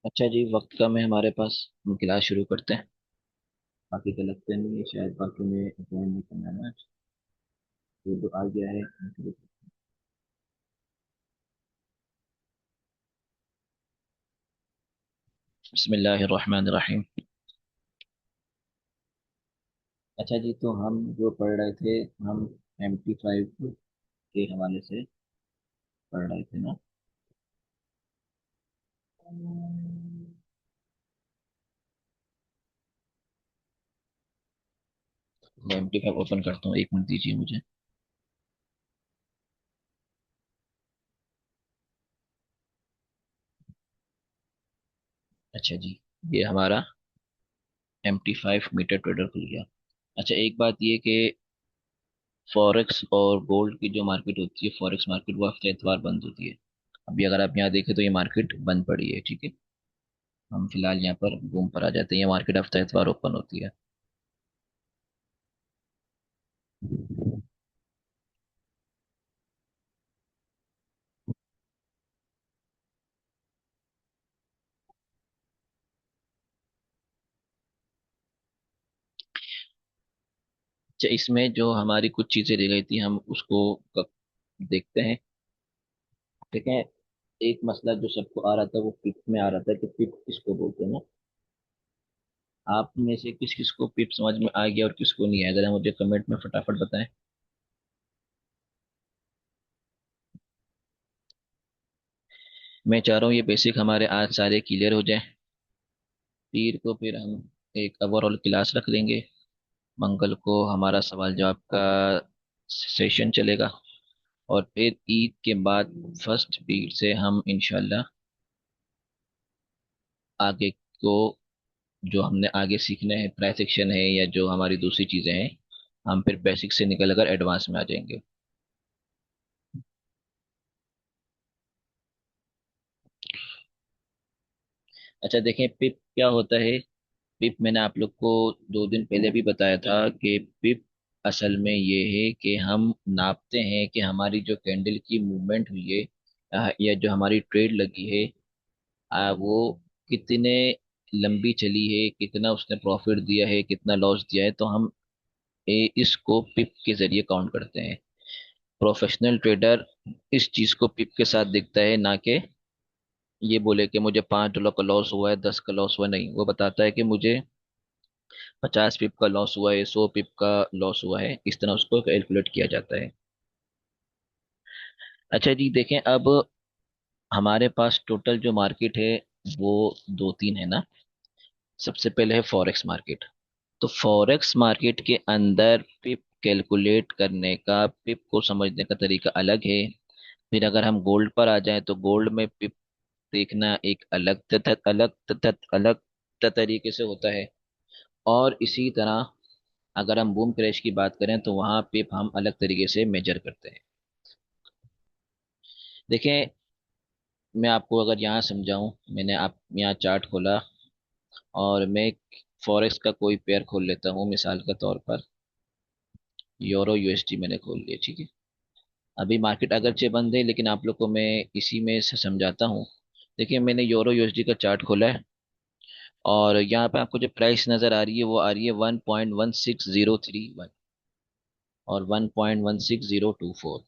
अच्छा जी, वक्त कम है हमारे पास। हम क्लास शुरू करते हैं। बाकी तो लगता नहीं है, शायद बाकी में ज्वाइन नहीं करना है आज। ये तो आ गया है, हम शुरू करते हैं। बिस्मिल्लाहिर्रहमानिर्रहीम। अच्छा जी, तो हम जो पढ़ रहे थे, हम MP5 के हवाले से पढ़ रहे थे ना। मैं MP5 ओपन करता हूँ, एक मिनट दीजिए मुझे। अच्छा जी, ये हमारा MT5 मीटर ट्रेडर खुल गया। अच्छा, एक बात ये कि फॉरेक्स और गोल्ड की जो मार्केट होती है, फॉरेक्स मार्केट, वो हफ्ते इतवार बंद होती है। अभी अगर आप यहाँ देखें तो ये मार्केट बंद पड़ी है, ठीक है। हम फिलहाल यहाँ पर घूम पर आ जाते हैं, ये मार्केट हफ्ता इतवार ओपन होती है। अच्छा, इसमें जो हमारी कुछ चीजें रह गई थी, हम उसको देखते हैं। ठीक है। एक मसला जो सबको आ रहा था, वो पिप में आ रहा था कि पिप किसको बोलते हैं ना। आप में से किस किस को पिप समझ में आ गया और किसको नहीं आया, जरा मुझे कमेंट में फटाफट बताएं। मैं चाह रहा हूँ ये बेसिक हमारे आज सारे क्लियर हो जाए। पीर को फिर हम एक ओवरऑल क्लास रख लेंगे। मंगल को हमारा सवाल जवाब का सेशन चलेगा। और फिर ईद के बाद फर्स्ट पीर से हम इंशाल्लाह आगे को, जो हमने आगे सीखना है, ट्रांजैक्शन है या जो हमारी दूसरी चीजें हैं, हम फिर बेसिक से निकल कर एडवांस में आ जाएंगे। अच्छा देखें, पिप क्या होता है। पिप मैंने आप लोग को 2 दिन पहले भी बताया था कि पिप असल में ये है कि हम नापते हैं कि हमारी जो कैंडल की मूवमेंट हुई है, या जो हमारी ट्रेड लगी है, वो कितने लंबी चली है, कितना उसने प्रॉफिट दिया है, कितना लॉस दिया है, तो हम इसको पिप के जरिए काउंट करते हैं। प्रोफेशनल ट्रेडर इस चीज को पिप के साथ देखता है, ना कि ये बोले कि मुझे $5 का लॉस हुआ है, 10 का लॉस हुआ, नहीं। वो बताता है कि मुझे 50 पिप का लॉस हुआ है, 100 पिप का लॉस हुआ है, इस तरह उसको कैलकुलेट किया जाता है। अच्छा जी, देखें अब हमारे पास टोटल जो मार्केट है, वो दो तीन है ना। सबसे पहले है फॉरेक्स मार्केट। तो फॉरेक्स मार्केट के अंदर पिप कैलकुलेट करने का, पिप को समझने का तरीका अलग है। फिर अगर हम गोल्ड पर आ जाएं, तो गोल्ड में पिप देखना एक अलग तरीके से होता है। और इसी तरह अगर हम बूम क्रैश की बात करें, तो वहां पिप हम अलग तरीके से मेजर करते हैं। देखें, मैं आपको अगर यहाँ समझाऊं, मैंने आप यहाँ चार्ट खोला और मैं फॉरेक्स का कोई पेयर खोल लेता हूँ, मिसाल के तौर पर यूरो USD मैंने खोल लिया, ठीक है। अभी मार्केट अगरचे बंद है, लेकिन आप लोग को मैं इसी में से समझाता हूँ। देखिए, मैंने यूरो USD का चार्ट खोला है और यहाँ पे आपको जो प्राइस नजर आ रही है, वो आ रही है 1.16031 और 1.16024।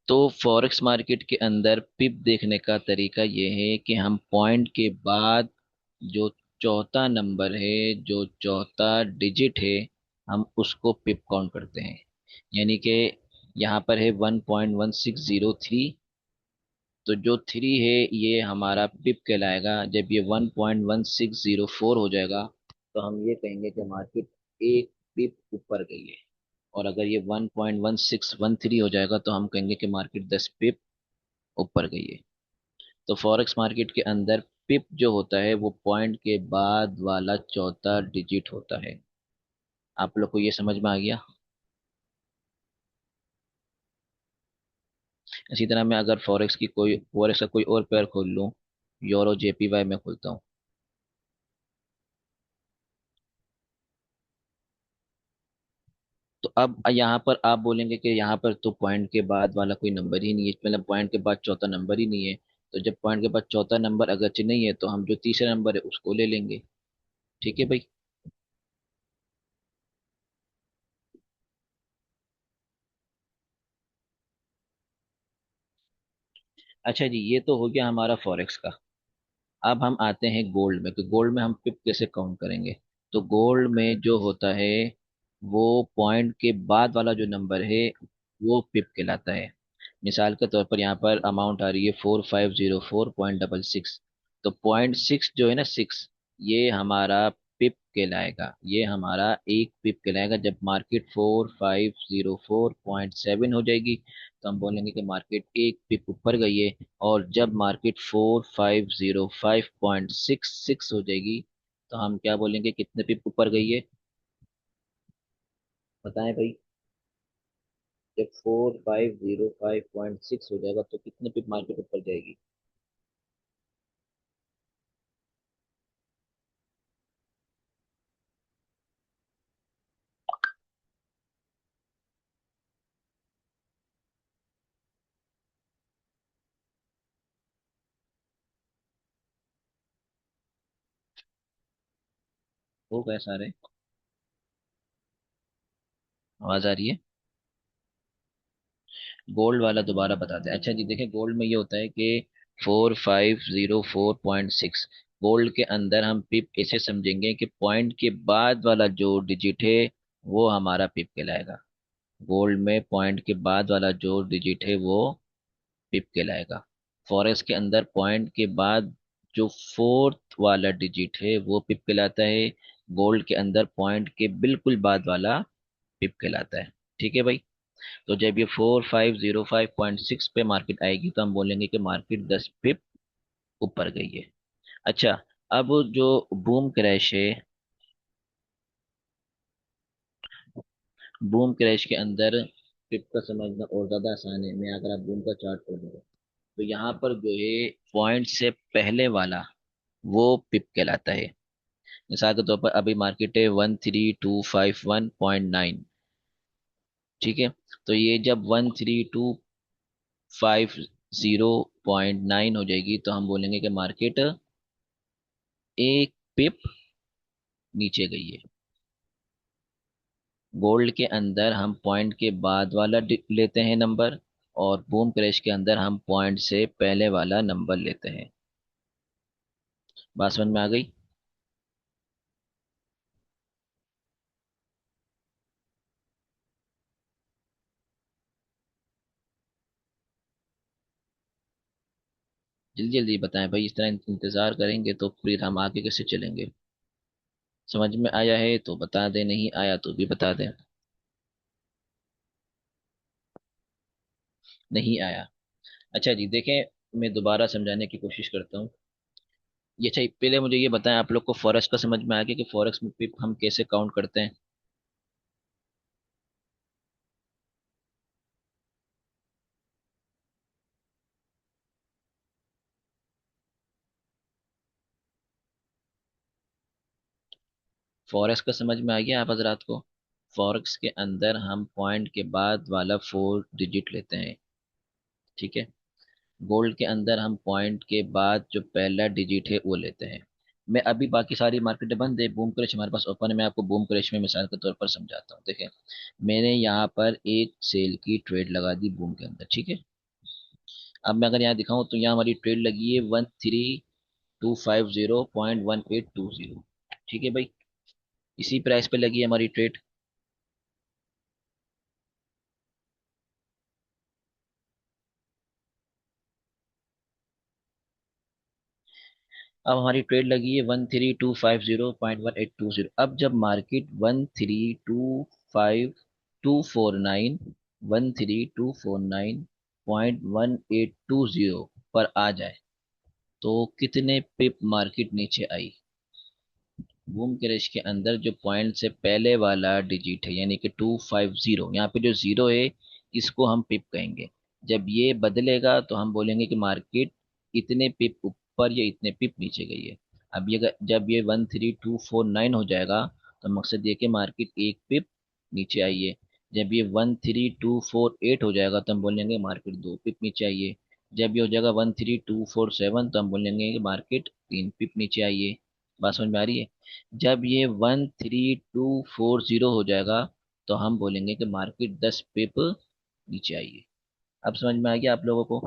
तो फॉरेक्स मार्केट के अंदर पिप देखने का तरीका ये है कि हम पॉइंट के बाद जो चौथा नंबर है, जो चौथा डिजिट है, हम उसको पिप काउंट करते हैं। यानी कि यहाँ पर है 1.1603। तो जो थ्री है, ये हमारा पिप कहलाएगा। जब ये 1.1604 हो जाएगा, तो हम ये कहेंगे कि मार्केट एक पिप ऊपर गई है। और अगर ये 1.1613 हो जाएगा, तो हम कहेंगे कि मार्केट 10 पिप ऊपर गई है। तो फॉरेक्स मार्केट के अंदर पिप जो होता है, वो पॉइंट के बाद वाला चौथा डिजिट होता है। आप लोग को ये समझ में आ गया। इसी तरह मैं अगर फॉरेक्स का कोई और पेयर खोल लूँ, यूरो JPY में खोलता हूँ। तो अब यहाँ पर आप बोलेंगे कि यहाँ पर तो पॉइंट के बाद वाला कोई नंबर ही नहीं है, मतलब पॉइंट के बाद चौथा नंबर ही नहीं है। तो जब पॉइंट के बाद चौथा नंबर अगरचे नहीं है तो हम जो तीसरा नंबर है उसको ले लेंगे। ठीक है भाई। अच्छा जी, ये तो हो गया हमारा फॉरेक्स का। अब हम आते हैं गोल्ड में, तो गोल्ड में हम पिप कैसे काउंट करेंगे। तो गोल्ड में जो होता है वो पॉइंट के बाद वाला जो नंबर है वो पिप कहलाता है। मिसाल के तौर पर यहाँ पर अमाउंट आ रही है 4504.66। तो 0.6 जो है ना, 6, ये हमारा पिप कहलाएगा, ये हमारा एक पिप कहलाएगा। जब मार्केट 4504.7 हो जाएगी तो हम बोलेंगे कि मार्केट एक पिप ऊपर गई है। और जब मार्केट 4505.66 हो जाएगी तो हम क्या बोलेंगे, कितने पिप ऊपर गई है, बताएं भाई। जब 4505.6 हो जाएगा तो कितने पिप मार्केट ऊपर जाएगी। हो गए सारे। आवाज आ रही है। गोल्ड वाला दोबारा बताते हैं। अच्छा जी, देखिए गोल्ड में ये होता है कि 4504.6, गोल्ड के अंदर हम पिप ऐसे समझेंगे कि पॉइंट के बाद वाला जो डिजिट है वो हमारा पिप कहलाएगा। गोल्ड में पॉइंट के बाद वाला जो डिजिट है वो पिप कहलाएगा। फॉरेक्स के अंदर पॉइंट के बाद जो फोर्थ वाला डिजिट है वो पिप कहलाता है। गोल्ड के अंदर पॉइंट के बिल्कुल बाद वाला पिप कहलाता है। ठीक है भाई। तो जब ये 4505.6 पे मार्केट आएगी तो हम बोलेंगे कि मार्केट 10 पिप ऊपर गई है। अच्छा, अब जो बूम क्रैश है, बूम क्रैश के अंदर पिप का समझना और ज्यादा आसान है। मैं अगर आप बूम का चार्ट कर दूंगा तो यहाँ पर जो है पॉइंट से पहले वाला वो पिप कहलाता है। मिसाल के तौर पर अभी मार्केट है 13251.9। ठीक है। तो ये जब 13250.9 हो जाएगी तो हम बोलेंगे कि मार्केट एक पिप नीचे गई है। गोल्ड के अंदर हम पॉइंट के बाद वाला लेते हैं नंबर, और बूम क्रैश के अंदर हम पॉइंट से पहले वाला नंबर लेते हैं। बात समझ में आ गई। जल्दी जल्दी बताएं भाई, इस तरह इंतजार करेंगे तो फिर हम आगे कैसे चलेंगे। समझ में आया है तो बता दें, नहीं आया तो भी बता दें। नहीं आया। अच्छा जी, देखें, मैं दोबारा समझाने की कोशिश करता हूँ। ये अच्छा, पहले मुझे ये बताएं, आप लोग को फॉरेक्स का समझ में आ गया कि फॉरेक्स में पिप हम कैसे काउंट करते हैं। फॉरेक्स का समझ में आ गया आप हजरात को। फॉरेक्स के अंदर हम पॉइंट के बाद वाला 4 डिजिट लेते हैं। ठीक है। गोल्ड के अंदर हम पॉइंट के बाद जो पहला डिजिट है वो लेते हैं। मैं अभी बाकी सारी मार्केटें बंद है, बूम क्रैश हमारे पास ओपन है। मैं आपको बूम क्रैश में मिसाल के तौर पर समझाता हूँ। देखें, मैंने यहाँ पर एक सेल की ट्रेड लगा दी बूम के अंदर। ठीक है। अब मैं अगर यहाँ दिखाऊं तो यहाँ हमारी ट्रेड लगी है 13250.1820। ठीक है भाई। इसी प्राइस पे लगी है हमारी ट्रेड। अब हमारी ट्रेड लगी है 13250.1820। अब जब मार्केट 13249 पर आ जाए तो कितने पिप मार्केट नीचे आई। बूम क्रैश के अंदर जो पॉइंट से पहले वाला डिजिट है यानी कि 250, यहाँ पे जो जीरो है इसको हम पिप कहेंगे। जब ये बदलेगा तो हम बोलेंगे कि मार्केट इतने पिप ऊपर या इतने पिप नीचे गई है। अब ये जब ये 13249 हो जाएगा तो मकसद ये कि मार्केट एक पिप नीचे आई है। जब ये 13248 हो जाएगा तो हम बोलेंगे मार्केट 2 पिप नीचे आई है। जब ये हो जाएगा 13247 तो हम बोलेंगे कि मार्केट 3 पिप नीचे आई है। बात समझ में आ रही है? जब ये 13240 हो जाएगा तो हम बोलेंगे कि मार्केट 10 पिप नीचे आई है। अब समझ में आ गया आप लोगों को?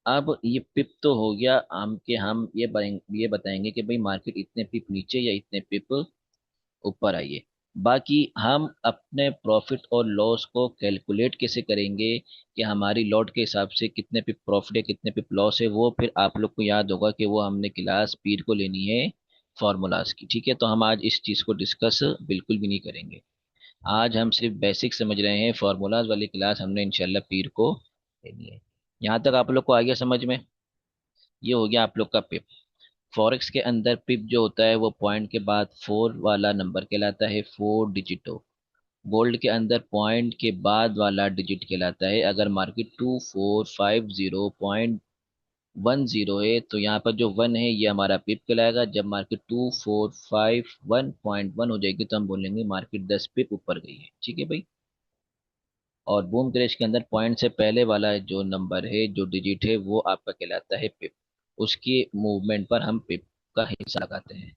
अब ये पिप तो हो गया, हम ये बताएंगे कि भाई मार्केट इतने पिप नीचे या इतने पिप ऊपर आई है। बाकी हम अपने प्रॉफिट और लॉस को कैलकुलेट कैसे करेंगे कि हमारी लॉट के हिसाब से कितने पिप प्रॉफिट है कितने पिप लॉस है, वो फिर आप लोग को याद होगा कि वो हमने क्लास पीर को लेनी है फॉर्मूलाज की। ठीक है, तो हम आज इस चीज़ को डिस्कस बिल्कुल भी नहीं करेंगे। आज हम सिर्फ बेसिक समझ रहे हैं, फॉर्मूलाज वाली क्लास हमने इंशाल्लाह पीर को लेनी है। यहाँ तक आप लोग को आ गया समझ में? ये हो गया आप लोग का पिप। फॉरेक्स के अंदर पिप जो होता है वो पॉइंट के बाद 4 वाला नंबर कहलाता है, 4 डिजिटो। गोल्ड के अंदर पॉइंट के बाद वाला डिजिट कहलाता है। अगर मार्केट 2450.10 है तो यहाँ पर जो वन है ये हमारा पिप कहलाएगा। जब मार्केट 2451.1 हो जाएगी तो हम बोलेंगे मार्केट 10 पिप ऊपर गई है। ठीक है भाई। और बूम क्रैश के अंदर पॉइंट से पहले वाला जो नंबर है जो डिजिट है वो आपका कहलाता है पिप। उसकी मूवमेंट पर हम पिप का हिस्सा लगाते हैं।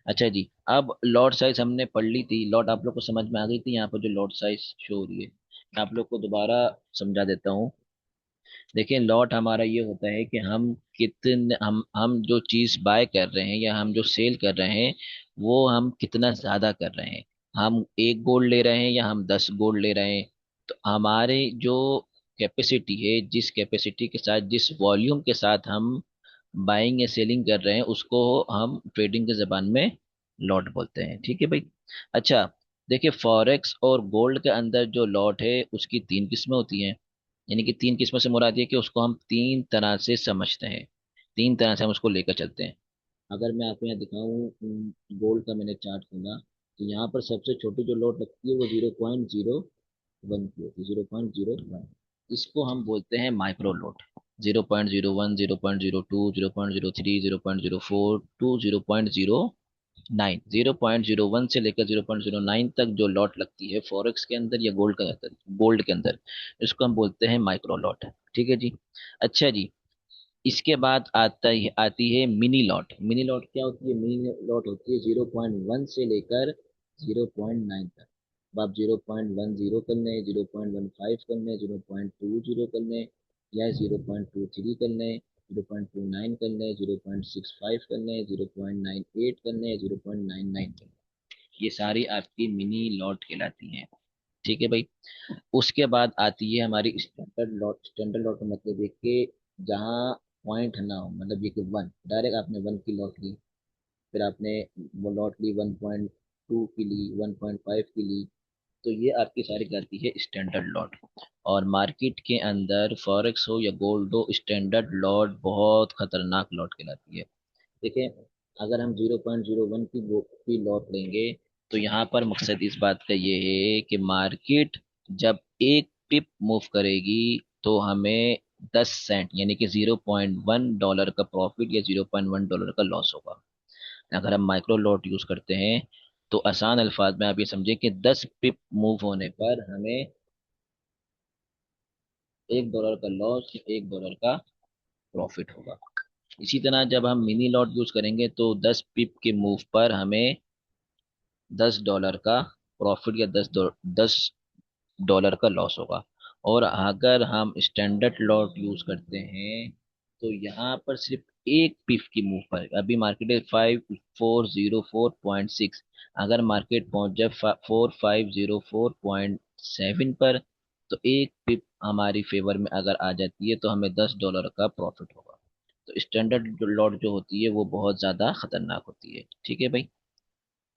अच्छा जी, अब लॉट साइज हमने पढ़ ली थी। लॉट आप लोग को समझ में आ गई थी? यहाँ पर जो लॉट साइज शो हो रही है मैं आप लोग को दोबारा समझा देता हूँ। देखिए, लॉट हमारा ये होता है कि हम जो चीज़ बाय कर रहे हैं या हम जो सेल कर रहे हैं वो हम कितना ज़्यादा कर रहे हैं। हम एक गोल्ड ले रहे हैं या हम 10 गोल्ड ले रहे हैं। तो हमारे जो कैपेसिटी है, जिस कैपेसिटी के साथ जिस वॉल्यूम के साथ हम बाइंग या सेलिंग कर रहे हैं उसको हम ट्रेडिंग की जबान में लॉट बोलते हैं। ठीक है भाई। अच्छा, देखिए फॉरेक्स और गोल्ड के अंदर जो लॉट है उसकी 3 किस्में होती हैं। यानी कि 3 किस्मों से मुराद ये कि उसको हम 3 तरह से समझते हैं, 3 तरह से हम उसको लेकर चलते हैं। अगर मैं आपको यहाँ दिखाऊं, गोल्ड का मैंने चार्ट खोला तो यहाँ पर सबसे छोटी जो लॉट लगती है वो 0.01 की होती है, 0.01। इसको हम बोलते हैं माइक्रो लॉट। 0.01, 0.02, 0.03, 0.04 टू 0.09। 0.01 से लेकर 0.09 तक जो लॉट लगती है फॉरेक्स के अंदर या गोल्ड के अंदर, इसको हम बोलते हैं माइक्रो लॉट। ठीक है जी। अच्छा जी, इसके बाद आती है मिनी लॉट। मिनी लॉट क्या होती है? मिनी लॉट होती है 0.1 से लेकर 0.9 तक। अब आप 0.10 कर लें, 0.15 कर लें, 0.20 कर लें, या 0.23 कर लें, 0.29 कर लें, 0.65 कर लें, 0.98 कर लें, 0.99 कर लें। ये सारी आपकी मिनी लॉट कहलाती हैं। ठीक है भाई। उसके बाद आती है हमारी स्टैंडर्ड लॉट। स्टैंडर्ड लॉट का मतलब ये कि जहाँ पॉइंट ना हो, मतलब ये कि वन, डायरेक्ट आपने वन की लॉट ली, फिर आपने वो लॉट ली 1.2 की ली, 1.5 की ली, तो ये आपकी सारी कहती है स्टैंडर्ड लॉट। और मार्केट के अंदर फॉरेक्स हो या गोल्ड हो, स्टैंडर्ड लॉट बहुत खतरनाक लॉट कहलाती है। देखिए, अगर हम 0.01 की लॉट लेंगे तो यहाँ पर मकसद इस बात का ये है कि मार्केट जब एक पिप मूव करेगी तो हमें 10 सेंट यानी कि $0.1 का प्रॉफिट या $0.1 का लॉस होगा। अगर हम माइक्रो लॉट यूज करते हैं तो आसान अल्फाज में आप ये समझें कि 10 पिप मूव होने पर हमें $1 का लॉस, $1 का प्रॉफिट होगा। इसी तरह जब हम मिनी लॉट यूज करेंगे तो 10 पिप के मूव पर हमें $10 का प्रॉफिट या $10 का लॉस होगा। और अगर हम स्टैंडर्ड लॉट यूज करते हैं तो यहाँ पर सिर्फ एक पिप की मूव पर, अभी मार्केट है 5404.6, अगर मार्केट पहुंच जाए 4504.7 पर तो एक पिप हमारी फेवर में अगर आ जाती है तो हमें $10 का प्रॉफिट होगा। तो स्टैंडर्ड लॉट जो होती है वो बहुत ज्यादा खतरनाक होती है। ठीक है भाई।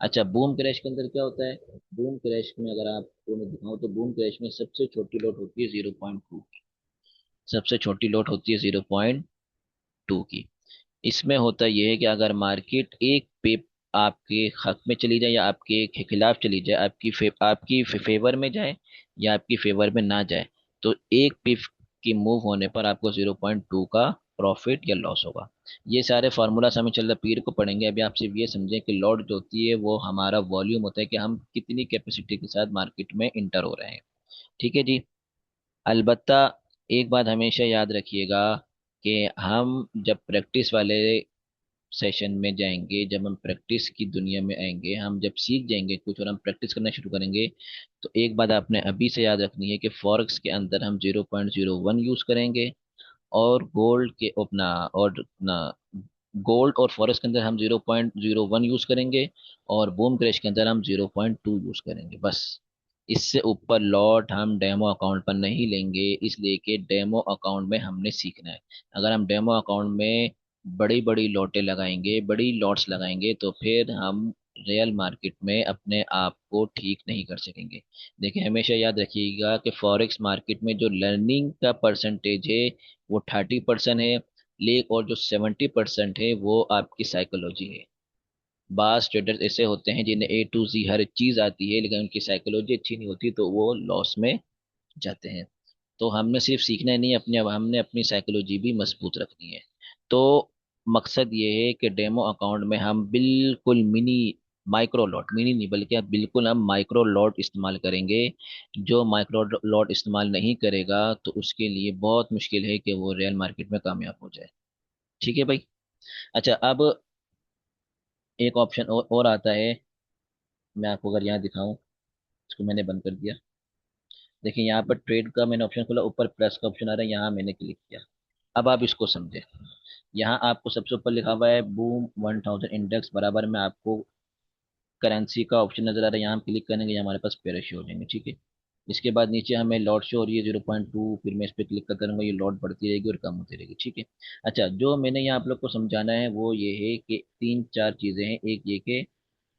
अच्छा, बूम क्रैश के अंदर क्या होता है? बूम क्रैश में अगर आपको मैं दिखाऊं तो बूम क्रैश में सबसे छोटी लोड होती है 0.2 की। सबसे छोटी लोड होती है 0.2 की। इसमें होता यह है कि अगर मार्केट एक पिप आपके हक में चली जाए या आपके खिलाफ चली जाए, आपकी फेवर में जाए या आपकी फेवर में ना जाए, तो एक पिप की मूव होने पर आपको 0.2 का प्रॉफिट या लॉस होगा। ये सारे फार्मूलाज हमें चल पीर को पढ़ेंगे। अभी आप सिर्फ ये समझें कि लॉट जो होती है वो हमारा वॉल्यूम होता है कि हम कितनी कैपेसिटी के साथ मार्केट में इंटर हो रहे हैं। ठीक है जी। अलबत्ता एक बात हमेशा याद रखिएगा कि हम जब प्रैक्टिस वाले सेशन में जाएंगे, जब हम प्रैक्टिस की दुनिया में आएंगे, हम जब सीख जाएंगे कुछ और हम प्रैक्टिस करना शुरू करेंगे, तो एक बात आपने अभी से याद रखनी है कि फॉरेक्स के अंदर हम 0.01 यूज करेंगे, और गोल्ड के अपना और अपना गोल्ड और फॉरेक्स के अंदर हम 0.01 यूज करेंगे, और बूम क्रैश के अंदर हम 0.2 यूज करेंगे बस। इससे ऊपर लॉट हम डेमो अकाउंट पर नहीं लेंगे, इसलिए कि डेमो अकाउंट में हमने सीखना है। अगर हम डेमो अकाउंट में बड़ी बड़ी लॉटें लगाएंगे, बड़ी लॉट्स लगाएंगे, तो फिर हम रियल मार्केट में अपने आप को ठीक नहीं कर सकेंगे। देखिए हमेशा याद रखिएगा कि फॉरेक्स मार्केट में जो लर्निंग का परसेंटेज है वो 30% है, ले और जो 70% है वो आपकी साइकोलॉजी है। बास ट्रेडर्स ऐसे होते हैं जिन्हें A to Z हर चीज आती है, लेकिन उनकी साइकोलॉजी अच्छी नहीं होती तो वो लॉस में जाते हैं। तो हमने सिर्फ सीखना ही नहीं, अपने हमने अपनी साइकोलॉजी भी मजबूत रखनी है। तो मकसद ये है कि डेमो अकाउंट में हम बिल्कुल मिनी माइक्रो लॉट, मिनी नहीं बल्कि अब बिल्कुल हम माइक्रो लॉट इस्तेमाल करेंगे। जो माइक्रो लॉट इस्तेमाल नहीं करेगा तो उसके लिए बहुत मुश्किल है कि वो रियल मार्केट में कामयाब हो जाए। ठीक है भाई। अच्छा, अब एक ऑप्शन और आता है। मैं आपको अगर यहाँ दिखाऊं, इसको मैंने बंद कर दिया। देखिए यहाँ पर ट्रेड का मैंने ऑप्शन खोला, ऊपर प्लस का ऑप्शन आ रहा है, यहाँ मैंने क्लिक किया। अब आप इसको समझे। यहाँ आपको सबसे ऊपर लिखा हुआ है बूम 1000 इंडेक्स, बराबर में आपको करेंसी का ऑप्शन नजर आ रहा है, यहाँ हम क्लिक करेंगे, ये हमारे पास पेयर शो हो जाएंगे। ठीक है। इसके बाद नीचे हमें लॉट शो हो रही है 0.2, फिर मैं इस पर क्लिक करूंगा, ये लॉट बढ़ती रहेगी और कम होती रहेगी। ठीक है। अच्छा, जो मैंने यहाँ आप लोग को समझाना है वो ये है कि तीन चार चीजें हैं। एक ये कि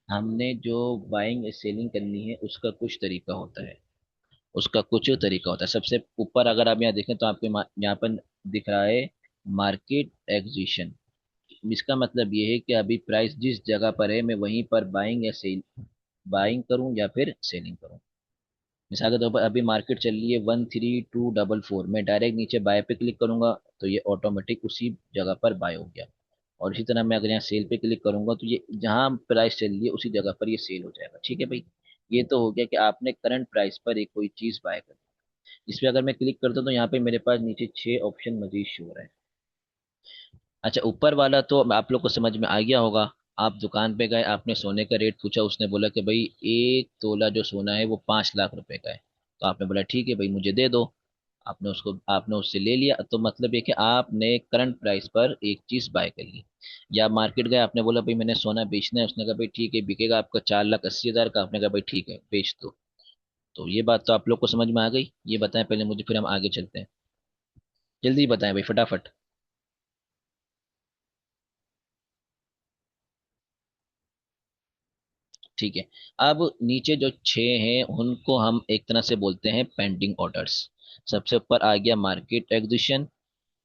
हमने जो बाइंग सेलिंग करनी है उसका कुछ तरीका होता है, उसका कुछ तरीका होता है। सबसे ऊपर अगर आप यहाँ देखें तो आपको यहाँ पर दिख रहा है मार्केट एग्जीशन। इसका मतलब ये है कि अभी प्राइस जिस जगह पर है मैं वहीं पर बाइंग या सेल, बाइंग करूं या फिर सेलिंग करूं। मिसाल के तौर पर अभी मार्केट चल रही है 13244, मैं डायरेक्ट नीचे बाय पे क्लिक करूंगा तो ये ऑटोमेटिक उसी जगह पर बाय हो गया। और इसी तरह मैं अगर यहाँ सेल पे क्लिक करूंगा तो ये जहां प्राइस चल रही है उसी जगह पर ये सेल हो जाएगा। ठीक है भाई। ये तो हो गया कि आपने करंट प्राइस पर एक कोई चीज बाय कर। इस पे अगर मैं क्लिक करता हूं तो यहाँ पे मेरे पास नीचे 6 ऑप्शन मजीद शो हो रहे हैं। अच्छा, ऊपर वाला तो आप लोग को समझ में आ गया होगा। आप दुकान पे गए, आपने सोने का रेट पूछा, उसने बोला कि भाई 1 तोला जो सोना है वो 5 लाख रुपए का है। तो आपने बोला ठीक है भाई मुझे दे दो। आपने उससे ले लिया, तो मतलब ये कि आपने करंट प्राइस पर एक चीज बाय कर ली। या मार्केट गए, आपने बोला भाई मैंने सोना बेचना है, उसने कहा भाई ठीक है बिकेगा आपका 4,80,000 का, आपने कहा भाई ठीक है बेच दो। तो ये बात तो आप लोग को समझ में आ गई। ये बताएं पहले मुझे, फिर हम आगे चलते हैं। जल्दी बताएं भाई फटाफट। ठीक है। अब नीचे जो 6 हैं उनको हम एक तरह से बोलते हैं पेंडिंग ऑर्डर्स। सबसे ऊपर आ गया मार्केट एग्जीशन,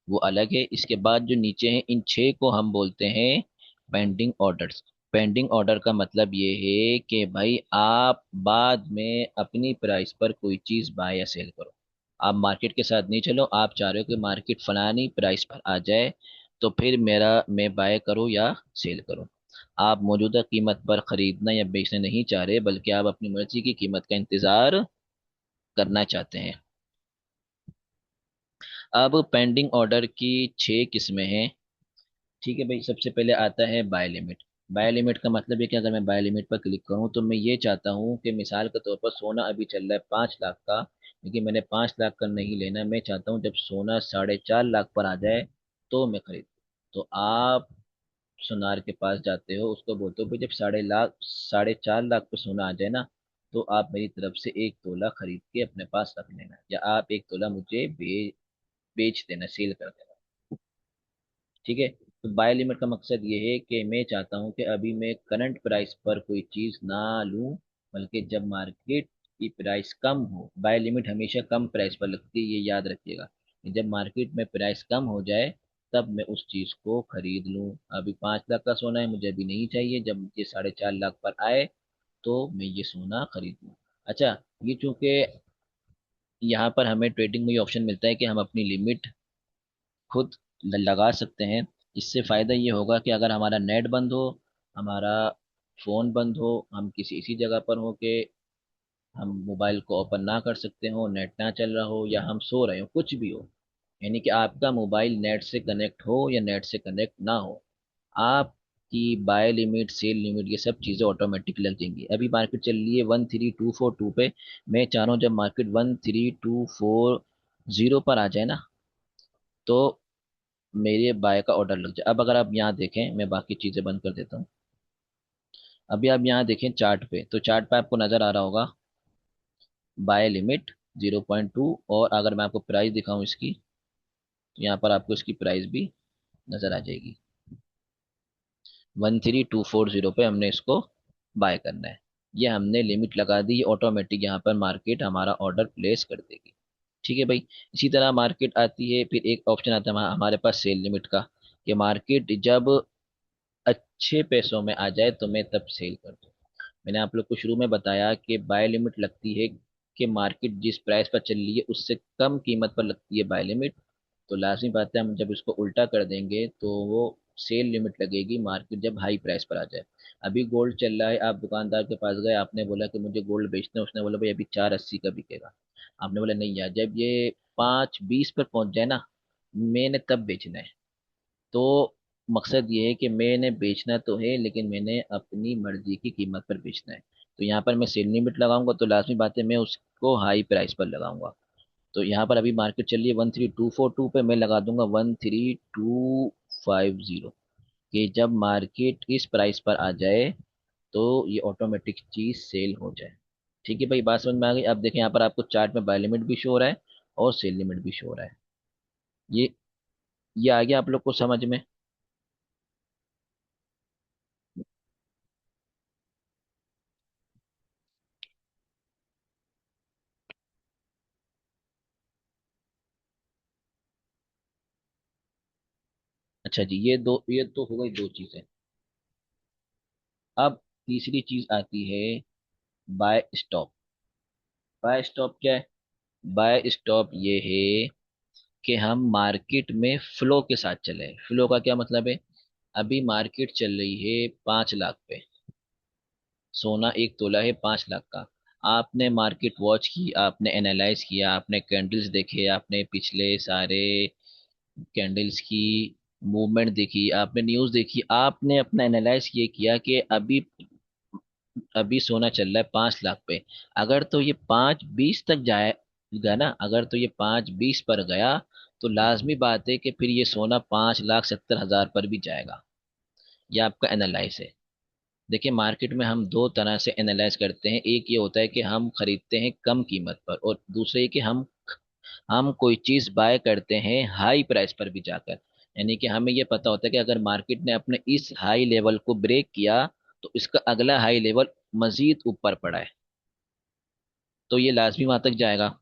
वो अलग है। इसके बाद जो नीचे हैं इन 6 को हम बोलते हैं पेंडिंग ऑर्डर्स। पेंडिंग ऑर्डर का मतलब ये है कि भाई आप बाद में अपनी प्राइस पर कोई चीज बाय या सेल करो। आप मार्केट के साथ नहीं चलो, आप चाह रहे हो कि मार्केट फलानी प्राइस पर आ जाए तो फिर मेरा मैं बाय करूं या सेल करूं। आप मौजूदा कीमत पर खरीदना या बेचना नहीं चाह रहे, बल्कि आप अपनी मर्जी की कीमत का इंतजार करना चाहते हैं। अब पेंडिंग ऑर्डर की 6 किस्में हैं। ठीक है भाई। सबसे पहले आता है बाय लिमिट। बाय लिमिट का मतलब है कि अगर मैं बाय लिमिट पर क्लिक करूं तो मैं ये चाहता हूं कि मिसाल के तौर पर सोना अभी चल रहा है 5 लाख का, लेकिन मैंने 5 लाख का नहीं लेना, मैं चाहता हूं जब सोना 4.5 लाख पर आ जाए तो मैं खरीद। तो आप सुनार के पास जाते हो, उसको बोलते हो भाई जब 4.5 लाख पे सोना आ जाए ना, तो आप मेरी तरफ से 1 तोला खरीद के अपने पास रख लेना, या आप 1 तोला मुझे बेच देना, सेल कर देना। ठीक है। तो बाय लिमिट का मकसद ये है कि मैं चाहता हूं कि अभी मैं करंट प्राइस पर कोई चीज ना लूं, बल्कि जब मार्केट की प्राइस कम हो, बाय लिमिट हमेशा कम प्राइस पर लगती है, ये याद रखिएगा कि जब मार्केट में प्राइस कम हो जाए तब मैं उस चीज को खरीद लूं। अभी 5 लाख का सोना है, मुझे अभी नहीं चाहिए, जब ये 4.5 लाख पर आए तो मैं ये सोना खरीद लूं। अच्छा, ये चूंकि यहाँ पर हमें ट्रेडिंग में ये ऑप्शन मिलता है कि हम अपनी लिमिट खुद लगा सकते हैं। इससे फ़ायदा ये होगा कि अगर हमारा नेट बंद हो, हमारा फ़ोन बंद हो, हम किसी इसी जगह पर हो के हम मोबाइल को ओपन ना कर सकते हो, नेट ना चल रहा हो, या हम सो रहे हो, कुछ भी हो, यानी कि आपका मोबाइल नेट से कनेक्ट हो या नेट से कनेक्ट ना हो, आपकी बाय लिमिट, सेल लिमिट, ये सब चीज़ें ऑटोमेटिक लग जाएंगी। अभी मार्केट चल रही है 13242 पे। मैं चाह रहा हूँ जब मार्केट 13240 पर आ जाए ना, तो मेरे बाय का ऑर्डर लग जाए। अब अगर आप यहाँ देखें, मैं बाकी चीज़ें बंद कर देता हूँ। अभी आप यहाँ देखें चार्ट पे, तो चार्ट पे आपको नज़र आ रहा होगा बाय लिमिट 0.2। और अगर मैं आपको प्राइस दिखाऊं इसकी, तो यहाँ पर आपको इसकी प्राइस भी नज़र आ जाएगी। 13240 पे हमने इसको बाय करना है। ये हमने लिमिट लगा दी, ऑटोमेटिक यहाँ पर मार्केट हमारा ऑर्डर प्लेस कर देगी। ठीक है भाई। इसी तरह मार्केट आती है, फिर एक ऑप्शन आता है हमारे पास सेल लिमिट का, कि मार्केट जब अच्छे पैसों में आ जाए तो मैं तब सेल कर दूँ। मैंने आप लोग को शुरू में बताया कि बाय लिमिट लगती है कि मार्केट जिस प्राइस पर चल रही है उससे कम कीमत पर लगती है बाय लिमिट। तो लाजमी बात है, हम जब इसको उल्टा कर देंगे तो वो सेल लिमिट लगेगी मार्केट जब हाई प्राइस पर आ जाए। अभी गोल्ड चल रहा है, आप दुकानदार के पास गए, आपने बोला कि मुझे गोल्ड बेचना है, उसने बोला भाई अभी 480 का बिकेगा। आपने बोला नहीं यार, जब ये 520 पर पहुंच जाए ना, मैंने तब बेचना है। तो मकसद ये है कि मैंने बेचना तो है, लेकिन मैंने अपनी मर्जी की कीमत पर बेचना है। तो यहाँ पर मैं सेल लिमिट लगाऊंगा, तो लाजमी बात है मैं उसको हाई प्राइस पर लगाऊंगा। तो यहाँ पर अभी मार्केट चल रही है 13242 पे, मैं लगा दूंगा 13250, कि जब मार्केट इस प्राइस पर आ जाए तो ये ऑटोमेटिक चीज सेल हो जाए। ठीक है भाई, बात समझ में आ गई। अब देखें यहाँ पर आपको चार्ट में बाय लिमिट भी शो हो रहा है और सेल लिमिट भी शो हो रहा है। ये ये आ गया आप लोग को समझ में? अच्छा जी, ये तो हो गई दो चीजें। अब तीसरी चीज आती है बाय स्टॉप। बाय स्टॉप क्या है? बाय स्टॉप ये है कि हम मार्केट में फ्लो के साथ चले। फ्लो का क्या मतलब है? अभी मार्केट चल रही है 5 लाख पे, सोना एक तोला है 5 लाख का। आपने मार्केट वॉच की, आपने एनालाइज किया, आपने कैंडल्स देखे, आपने पिछले सारे कैंडल्स की मूवमेंट देखी, आपने न्यूज़ देखी, आपने अपना एनालाइज ये किया कि अभी अभी सोना चल रहा है 5 लाख पे। अगर तो ये 520 तक जाएगा ना, अगर तो ये 520 पर गया, तो लाजमी बात है कि फिर ये सोना 5,70,000 पर भी जाएगा। ये आपका एनालाइज है। देखिए, मार्केट में हम दो तरह से एनालाइज करते हैं। एक ये होता है कि हम खरीदते हैं कम कीमत पर, और दूसरा ये कि हम कोई चीज बाय करते हैं हाई प्राइस पर भी जाकर। यानी कि हमें ये पता होता है कि अगर मार्केट ने अपने इस हाई लेवल को ब्रेक किया, तो इसका अगला हाई लेवल मजीद ऊपर पड़ा है, तो ये लाजमी वहां तक जाएगा।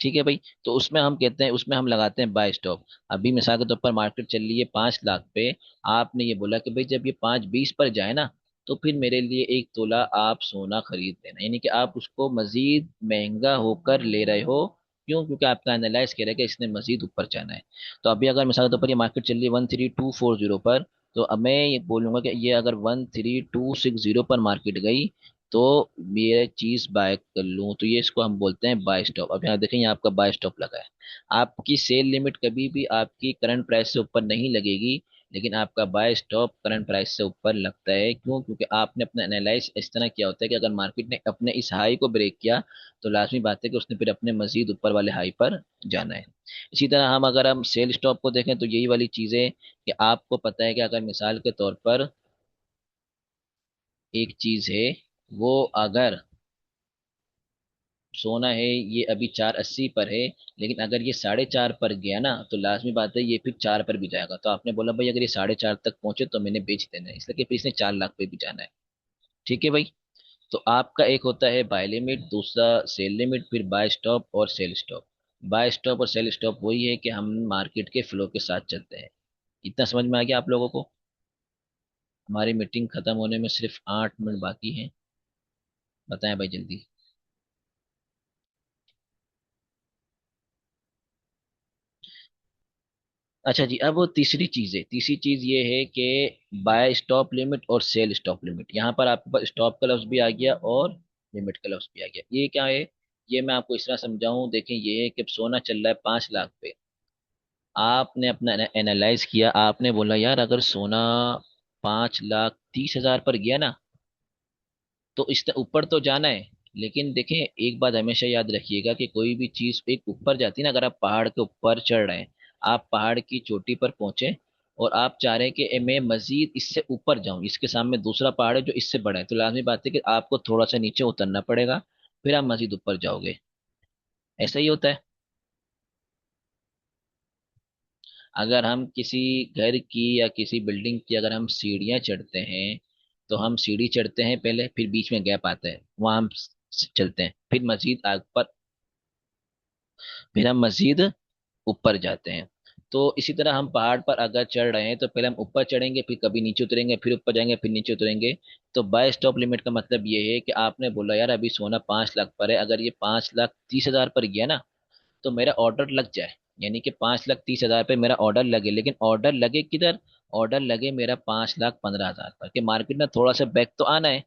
ठीक है भाई। तो उसमें हम कहते हैं, उसमें हम लगाते हैं बाय स्टॉप। अभी मिसाल के तौर पर मार्केट चल रही है 5 लाख पे, आपने ये बोला कि भाई जब ये 520 पर जाए ना, तो फिर मेरे लिए एक तोला आप सोना खरीद लेना। यानी कि आप उसको मजीद महंगा होकर ले रहे हो। क्यों? क्योंकि आपका एनालाइज कह रहा है कि इसने मजीद ऊपर जाना है। तो अभी अगर मिसाल के तौर पर ये मार्केट चल रही है 13240 पर, तो अब मैं ये बोलूंगा कि ये अगर 13260 पर मार्केट गई, तो ये चीज बाय कर लूं, तो ये इसको हम बोलते हैं बाय स्टॉप। अब यहाँ देखें, यहाँ आपका बाय स्टॉप लगा है। आपकी सेल लिमिट कभी भी आपकी करंट प्राइस से ऊपर नहीं लगेगी, लेकिन आपका बाय स्टॉप करंट प्राइस से ऊपर लगता है। क्यों? क्योंकि आपने अपना एनालाइज इस तरह किया होता है कि अगर मार्केट ने अपने इस हाई को ब्रेक किया, तो लाजमी बात है कि उसने फिर अपने मजीद ऊपर वाले हाई पर जाना है। इसी तरह हम अगर हम सेल स्टॉप को देखें, तो यही वाली चीजें कि आपको पता है कि अगर मिसाल के तौर पर एक चीज है, वो अगर सोना है, ये अभी 480 पर है, लेकिन अगर ये 4.5 पर गया ना, तो लाजमी बात है ये फिर 4 पर भी जाएगा। तो आपने बोला भाई अगर ये 4.5 तक पहुंचे तो मैंने बेच देना है, इसलिए कि फिर इसने 4 लाख पे भी जाना है। ठीक है भाई। तो आपका एक होता है बाय लिमिट, दूसरा सेल लिमिट, फिर बाय स्टॉप और सेल स्टॉप। बाय स्टॉप और सेल स्टॉप वही है कि हम मार्केट के फ्लो के साथ चलते हैं। इतना समझ में आ गया आप लोगों को? हमारी मीटिंग खत्म होने में सिर्फ 8 मिनट बाकी हैं। बताएं भाई जल्दी। अच्छा जी, अब वो तीसरी चीज है, तीसरी चीज ये है कि बाय स्टॉप लिमिट और सेल स्टॉप लिमिट। यहाँ पर आपके पास स्टॉप का लफ्ज भी आ गया और लिमिट का लफ्ज भी आ गया। ये क्या है? ये मैं आपको इस तरह समझाऊं, देखें, ये है कि अब सोना चल रहा है 5 लाख पे। आपने अपना एनालाइज किया, आपने बोला यार अगर सोना 5,30,000 पर गया ना, तो इससे ऊपर तो जाना है। लेकिन देखें, एक बात हमेशा याद रखिएगा कि कोई भी चीज एक ऊपर जाती है ना, अगर आप पहाड़ के ऊपर चढ़ रहे हैं, आप पहाड़ की चोटी पर पहुंचे और आप चाह रहे हैं कि मैं मजीद इससे ऊपर जाऊं, इसके सामने दूसरा पहाड़ है जो इससे बड़ा है, तो लाजमी बात है कि आपको थोड़ा सा नीचे उतरना पड़ेगा, फिर आप मजीद ऊपर जाओगे। ऐसा ही होता है। अगर हम किसी घर की या किसी बिल्डिंग की अगर हम सीढ़ियां चढ़ते हैं, तो हम सीढ़ी चढ़ते हैं पहले, फिर बीच में गैप आता है, वहां हम चलते हैं, फिर मजीद आग पर, फिर हम मजीद ऊपर जाते हैं। तो इसी तरह हम पहाड़ पर अगर चढ़ रहे हैं तो पहले हम ऊपर चढ़ेंगे, फिर कभी नीचे उतरेंगे, फिर ऊपर जाएंगे, फिर नीचे उतरेंगे। तो बाय स्टॉप लिमिट का मतलब ये है कि आपने बोला यार अभी सोना 5 लाख पर है, अगर ये 5,30,000 पर गया ना, तो मेरा ऑर्डर लग जाए, यानी कि 5,30,000 पे मेरा ऑर्डर लगे। लेकिन ऑर्डर लगे किधर? ऑर्डर लगे मेरा 5,15,000 पर, कि मार्केट में थोड़ा सा बैक तो आना है।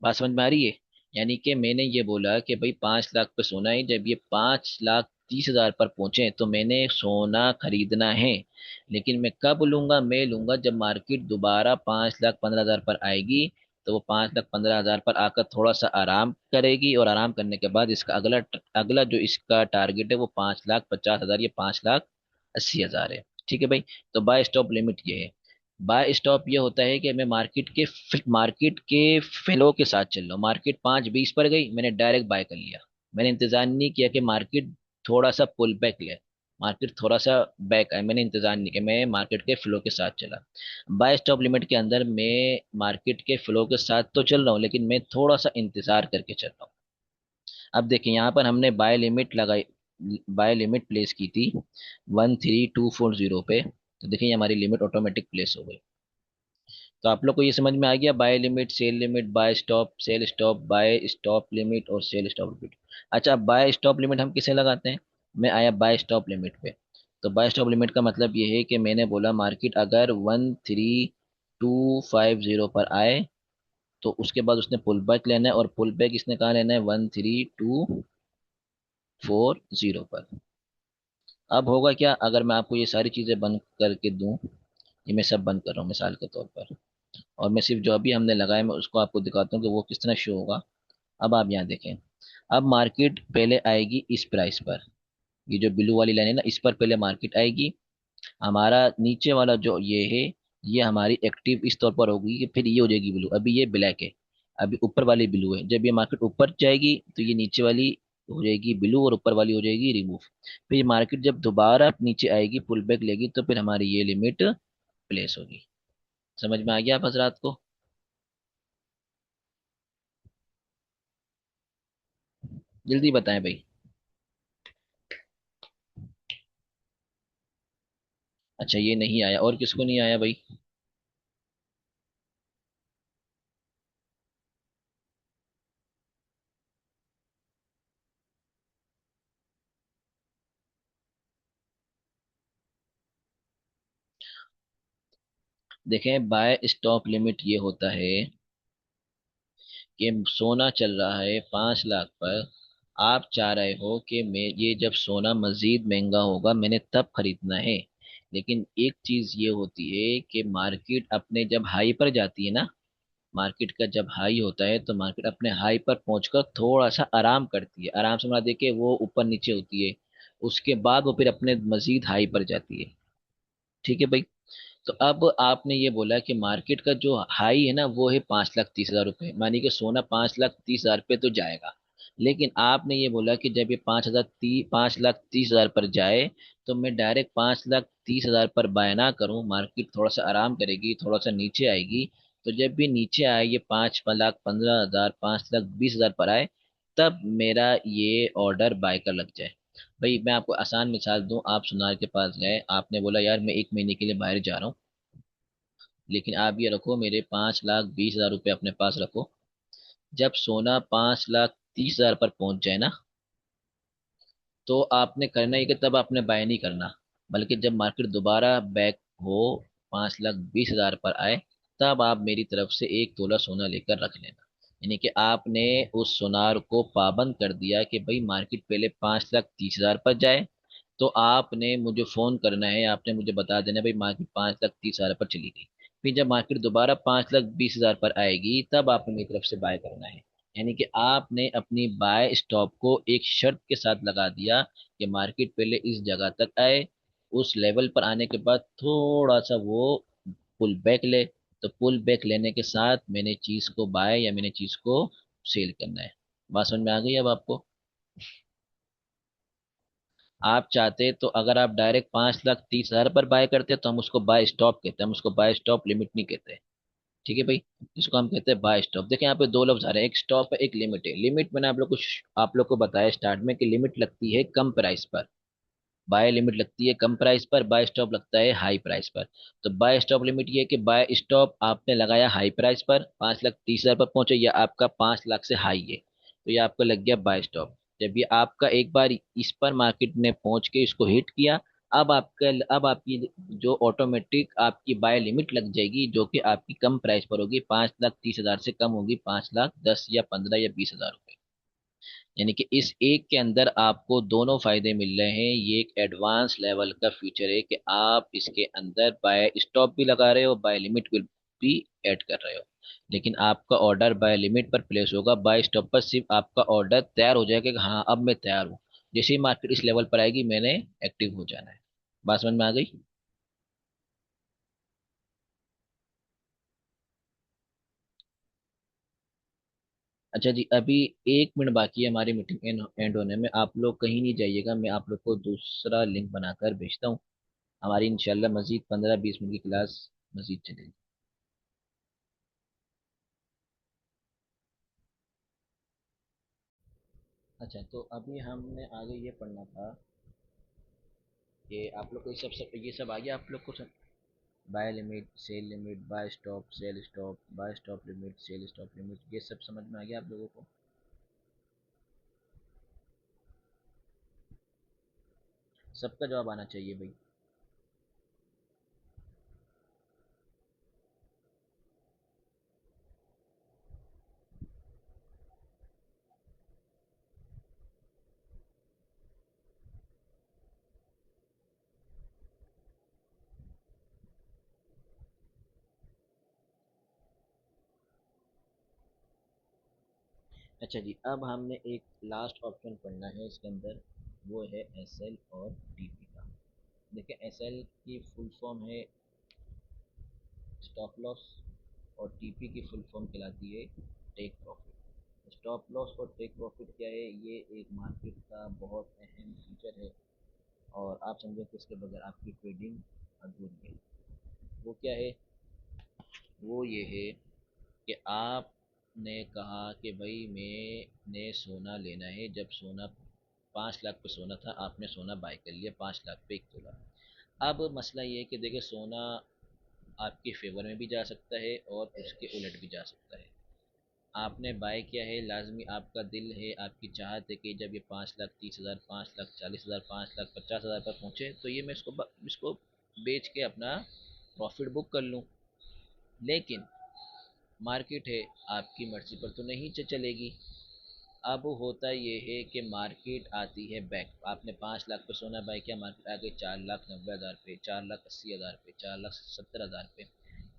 बात समझ में आ रही है? यानी कि मैंने ये बोला कि भाई 5 लाख पे सोना है, जब ये 5,30,000 पर पहुंचे तो मैंने सोना खरीदना है। लेकिन मैं कब लूंगा? मैं लूंगा जब मार्केट दोबारा 5,15,000 पर आएगी। तो वो 5,15,000 पर आकर थोड़ा सा आराम करेगी, और आराम करने के बाद इसका अगला अगला जो इसका टारगेट है वो 5,50,000 या 5,80,000 है। ठीक है भाई। तो बाय स्टॉप लिमिट ये है। बाय स्टॉप ये होता है कि मैं मार्केट के फ्लो के साथ चल रहा हूँ। मार्केट 5,20 पर गई, मैंने डायरेक्ट बाय कर लिया। मैंने इंतजार नहीं किया कि मार्केट थोड़ा सा पुल बैक ले, मार्केट थोड़ा सा बैक आए, मैंने इंतजार नहीं किया, मैं मार्केट के फ्लो के साथ चला। बाय स्टॉप लिमिट के अंदर मैं मार्केट के फ्लो के साथ तो चल रहा हूँ, लेकिन मैं थोड़ा सा इंतजार करके चल रहा हूँ। अब देखिए, यहाँ पर हमने बाय लिमिट लगाई, बाय लिमिट प्लेस की थी 13,240 पे। तो देखिए ये हमारी लिमिट ऑटोमेटिक प्लेस हो गई। तो आप लोग को ये समझ में आ गया, buy limit, sell limit, buy stop, sell stop, buy stop limit और सेल स्टॉप लिमिट। अच्छा, अब बाय स्टॉप लिमिट हम किसे लगाते हैं? मैं आया बाय स्टॉप लिमिट पे। तो बाय स्टॉप लिमिट का मतलब ये है कि मैंने बोला मार्केट अगर 13,250 पर आए, तो उसके बाद उसने पुल बैक लेना है, और पुल बैक इसने कहाँ लेना है? 13,240 पर। अब होगा क्या अगर मैं आपको ये सारी चीजें बंद करके दूं? ये मैं सब बंद कर रहा हूँ मिसाल के तौर पर, और मैं सिर्फ जो अभी हमने लगाया मैं उसको आपको दिखाता हूँ कि वो किस तरह शो होगा। अब आप यहाँ देखें, अब मार्केट पहले आएगी इस प्राइस पर, ये जो ब्लू वाली लाइन है ना, इस पर पहले मार्केट आएगी। हमारा नीचे वाला जो ये है, ये हमारी एक्टिव इस तौर पर होगी कि फिर ये हो जाएगी ब्लू, अभी ये ब्लैक है, अभी ऊपर वाली ब्लू है। जब ये मार्केट ऊपर जाएगी तो ये नीचे वाली हो जाएगी ब्लू, और ऊपर वाली हो जाएगी रिमूव। फिर मार्केट जब दोबारा नीचे आएगी, पुल बैक लेगी, तो फिर हमारी ये लिमिट प्लेस होगी। समझ में आ गया आप हजरात को? जल्दी बताएं भाई। अच्छा, ये नहीं आया, और किसको नहीं आया भाई? देखें, बाय स्टॉप लिमिट ये होता है कि सोना चल रहा है 5 लाख पर, आप चाह रहे हो कि मैं ये जब सोना मजीद महंगा होगा मैंने तब खरीदना है। लेकिन एक चीज ये होती है कि मार्केट अपने जब हाई पर जाती है ना, मार्केट का जब हाई होता है तो मार्केट अपने हाई पर पहुंचकर थोड़ा सा आराम करती है, आराम से, मतलब देखिए वो ऊपर नीचे होती है, उसके बाद वो फिर अपने मजीद हाई पर जाती है। ठीक है भाई। तो अब आपने ये बोला कि मार्केट का जो हाई है ना वो है 5,30,000 रुपये, मानिए कि सोना 5,30,000 पे तो जाएगा। लेकिन आपने ये बोला कि जब ये 5,30,000 पर जाए, तो मैं डायरेक्ट 5,30,000 पर बाय ना करूं, मार्केट थोड़ा सा आराम करेगी, थोड़ा सा नीचे आएगी। तो जब भी नीचे आए, ये 5,15,000, 5,20,000 पर आए, तब मेरा ये ऑर्डर बाय का लग जाए। भाई मैं आपको आसान मिसाल दूं, आप सुनार के पास गए, आपने बोला यार मैं 1 महीने के लिए बाहर जा रहा हूँ, लेकिन आप ये रखो मेरे 5,20,000 रुपये अपने पास रखो। जब सोना 5,30,000 पर पहुंच जाए ना, तो आपने करना ही कि तब आपने बाय नहीं करना, बल्कि जब मार्केट दोबारा बैक हो 5,20,000 पर आए, तब आप मेरी तरफ से 1 तोला सोना लेकर रख लेना। यानी कि आपने उस सुनार को पाबंद कर दिया कि भाई मार्केट पहले 5,30,000 पर जाए, तो आपने मुझे फोन करना है, आपने मुझे बता देना भाई मार्केट 5,30,000 पर चली गई। फिर जब मार्केट दोबारा 5,20,000 पर आएगी, तब आपने मेरी तरफ से बाय करना है। यानी कि आपने अपनी बाय स्टॉप को एक शर्त के साथ लगा दिया कि मार्केट पहले इस जगह तक आए, उस लेवल पर आने के बाद थोड़ा सा वो पुल बैक ले, तो पुल बैक लेने के साथ मैंने चीज को बाय या मैंने चीज को सेल करना है। बात समझ में आ गई अब आपको? आप चाहते तो अगर आप डायरेक्ट 5,30,000 पर बाय करते तो हम उसको बाय स्टॉप कहते हैं, हम उसको बाय स्टॉप लिमिट नहीं कहते। ठीक है भाई, इसको हम कहते हैं बाय स्टॉप। देखिए यहाँ पे दो लफ्ज आ रहे हैं, एक स्टॉप है एक लिमिट है। लिमिट मैंने आप लोग को बताया स्टार्ट में कि लिमिट लगती है कम प्राइस पर, बाय लिमिट लगती है कम प्राइस पर, बाय स्टॉप लगता है हाई प्राइस पर। तो बाय स्टॉप लिमिट ये है कि बाय स्टॉप आपने लगाया हाई प्राइस पर, 5,30,000 पर पहुंचे, या आपका 5 लाख से हाई है, तो ये आपका लग गया बाय स्टॉप। जब ये आपका एक बार इस पर मार्केट ने पहुंच के इसको हिट किया, अब आपकी जो ऑटोमेटिक आपकी बाय लिमिट लग जाएगी, जो कि आपकी कम प्राइस पर होगी, 5,30,000 से कम होगी, 5,10 या 15 या 20,000 रुपए। यानी कि इस एक के अंदर आपको दोनों फायदे मिल रहे हैं। ये एक एडवांस लेवल का फीचर है कि आप इसके अंदर बाय स्टॉप भी लगा रहे हो, बाय लिमिट भी ऐड कर रहे हो। लेकिन आपका ऑर्डर बाय लिमिट पर प्लेस होगा, बाय स्टॉप पर सिर्फ आपका ऑर्डर तैयार हो जाएगा कि हाँ अब मैं तैयार हूँ, जैसे ही मार्केट इस लेवल पर आएगी मैंने एक्टिव हो जाना है। बात समझ में आ गई? अच्छा जी, अभी 1 मिनट बाकी है हमारी मीटिंग एंड होने में। आप लोग कहीं नहीं जाइएगा, मैं आप लोग को दूसरा लिंक बनाकर भेजता हूँ। हमारी इंशाल्लाह मजीद 15-20 मिनट की क्लास मजीद चलेगी। अच्छा, तो अभी हमने आगे ये पढ़ना था कि आप लोग को ये सब आ गया आप लोग को सब? Buy limit, sell limit, buy stop, sell stop, buy stop limit, sell stop limit, ये सब समझ में आ गया आप लोगों को? सबका जवाब आना चाहिए भाई। अच्छा जी, अब हमने एक लास्ट ऑप्शन पढ़ना है इसके अंदर, वो है एस एल और टी पी का। देखिए, एस एल की फुल फॉर्म है स्टॉप लॉस, और टीपी की फुल फॉर्म कहलाती है टेक प्रॉफिट। स्टॉप लॉस और टेक प्रॉफिट क्या है? ये एक मार्केट का बहुत अहम फीचर है, और आप समझो कि इसके बगैर आपकी ट्रेडिंग अधूरी है। वो क्या है? वो ये है कि आपने कहा कि भाई मैंने सोना लेना है, जब सोना 5 लाख पे सोना था, आपने सोना बाय कर लिया 5 लाख पे 1 तोला। अब मसला ये है कि देखिए, सोना आपके फेवर में भी जा सकता है और उसके उलट भी जा सकता है। आपने बाय किया है, लाजमी आपका दिल है, आपकी चाहत है कि जब ये 5,30,000, 5,40,000, 5,50,000 पर पहुँचे, तो ये मैं इसको बेच के अपना प्रॉफिट बुक कर लूँ। लेकिन मार्केट है, आपकी मर्जी पर तो नहीं चलेगी। अब होता ये है कि मार्केट आती है बैक, आपने 5 लाख पे सोना बाय किया, मार्केट आ गई 4,90,000 पे, 4,80,000 पे, 4,70,000 पे।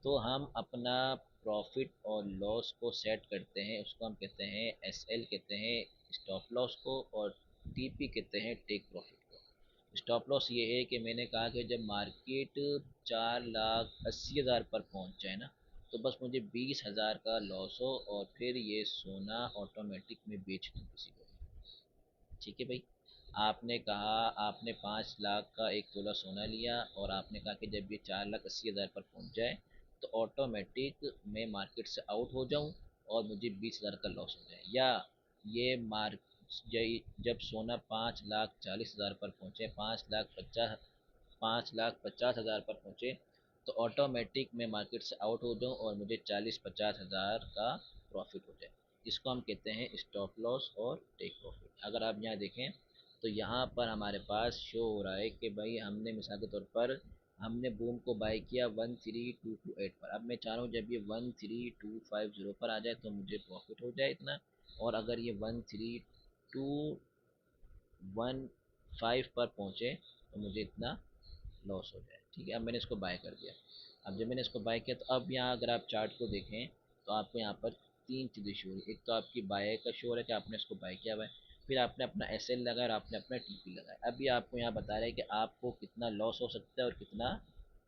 तो हम अपना प्रॉफिट और लॉस को सेट करते हैं, उसको हम कहते हैं एस एल कहते हैं स्टॉप लॉस को, और टी पी कहते हैं टेक प्रॉफिट को। स्टॉप लॉस ये है कि मैंने कहा कि जब मार्केट 4,80,000 पर पहुंच जाए ना, तो बस मुझे 20,000 का लॉस हो, और फिर ये सोना ऑटोमेटिक में बेच दूँ किसी को। ठीक है भाई, आपने कहा, आपने 5 लाख का 1 तोला सोना लिया, और आपने कहा कि जब ये 4,80,000 पर पहुंच जाए, तो ऑटोमेटिक मैं मार्केट से आउट हो जाऊं, और मुझे 20,000 का लॉस हो जाए। या ये मार्क जब सोना 5,40,000 पर पहुंचे, 5,50,000 पर पहुंचे, तो ऑटोमेटिक मैं मार्केट से आउट हो जाऊं और मुझे 40-50,000 का प्रॉफिट हो जाए। इसको हम कहते हैं स्टॉप लॉस और टेक प्रॉफिट। अगर आप यहाँ देखें, तो यहाँ पर हमारे पास शो हो रहा है कि भाई हमने मिसाल के तौर पर हमने बूम को बाय किया 13,228 पर। अब मैं चाह रहा हूँ जब ये 13,250 पर आ जाए तो मुझे प्रॉफिट हो जाए इतना, और अगर ये 13,215 पर पहुँचे तो मुझे इतना लॉस हो जाए। ठीक है, अब मैंने इसको बाय कर दिया। अब जब मैंने इसको बाय किया तो अब यहाँ अगर आप चार्ट को देखें तो आपको यहाँ पर तीन चीज़ें शो हो रही। एक तो आपकी बाय का शो हो रहा है कि आपने इसको बाय किया हुआ है, फिर आपने अपना एस एल लगाया और आपने अपना टी पी लगाया। अभी आपको यहाँ बता रहा है कि आपको कितना लॉस हो सकता है और कितना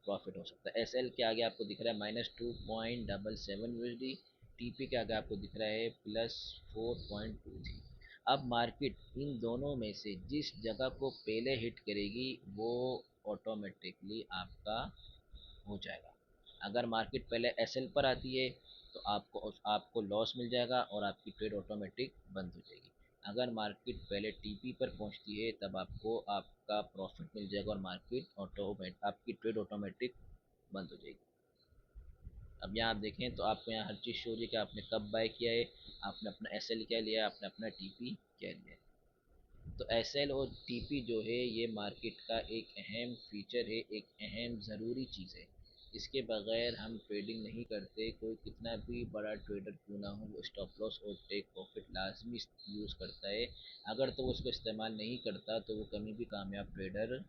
प्रॉफिट हो सकता है। एस एल के आगे आपको दिख रहा है -2.77 USD, टी पी के आगे आपको दिख रहा है +4.23। अब मार्केट इन दोनों में से जिस जगह को पहले हिट करेगी वो ऑटोमेटिकली आपका हो जाएगा। अगर मार्केट पहले एस एल पर आती है तो आपको लॉस मिल जाएगा और आपकी ट्रेड ऑटोमेटिक बंद हो जाएगी। अगर मार्केट पहले टीपी पर पहुंचती है तब आपको आपका प्रॉफिट मिल जाएगा और मार्केट ऑटोमेटिक आपकी ट्रेड ऑटोमेटिक बंद हो जाएगी। अब यहाँ आप देखें तो आपको यहाँ हर चीज़ शो हो रही है कि आपने कब बाय किया है, आपने अपना एस एल क्या लिया है, आपने अपना टीपी क्या लिया है। तो एस एल और टीपी जो है ये मार्केट का एक अहम फीचर है, एक अहम ज़रूरी चीज़ है। इसके बगैर हम ट्रेडिंग नहीं करते। कोई कितना भी बड़ा ट्रेडर क्यों ना हो वो स्टॉप लॉस और टेक प्रॉफिट लाजमी यूज़ करता है। अगर तो वो उसको इस्तेमाल नहीं करता तो वो कभी भी कामयाब ट्रेडर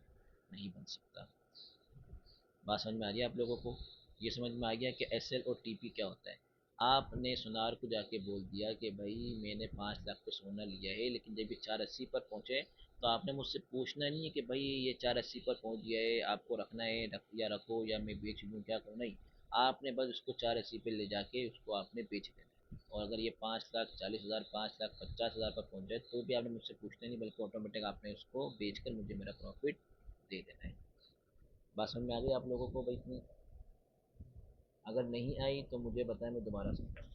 नहीं बन सकता। बात समझ में आ रही है आप लोगों को? ये समझ में आ गया कि एस एल और टी पी क्या होता है। आपने सुनार को जाके बोल दिया कि भाई मैंने 5 लाख पे सोना लिया है, लेकिन जब ये 480 पर पहुँचे तो आपने मुझसे पूछना नहीं है कि भाई ये 480 पर पहुँच गया है, आपको रखना है या रखो या मैं बेच दूँ, क्या करूँ, नहीं। आपने बस उसको 480 पे ले जाके उसको आपने बेच देना है। और अगर ये 5,40,000 5,50,000 पर पहुँच जाए तो भी आपने मुझसे पूछना नहीं, बल्कि ऑटोमेटिक आपने उसको बेच कर मुझे मेरा प्रॉफिट दे देना है। बात समझ में आ गई आप लोगों को भाई इतनी? अगर नहीं आई तो मुझे बताएं, मैं दोबारा समझाऊँ।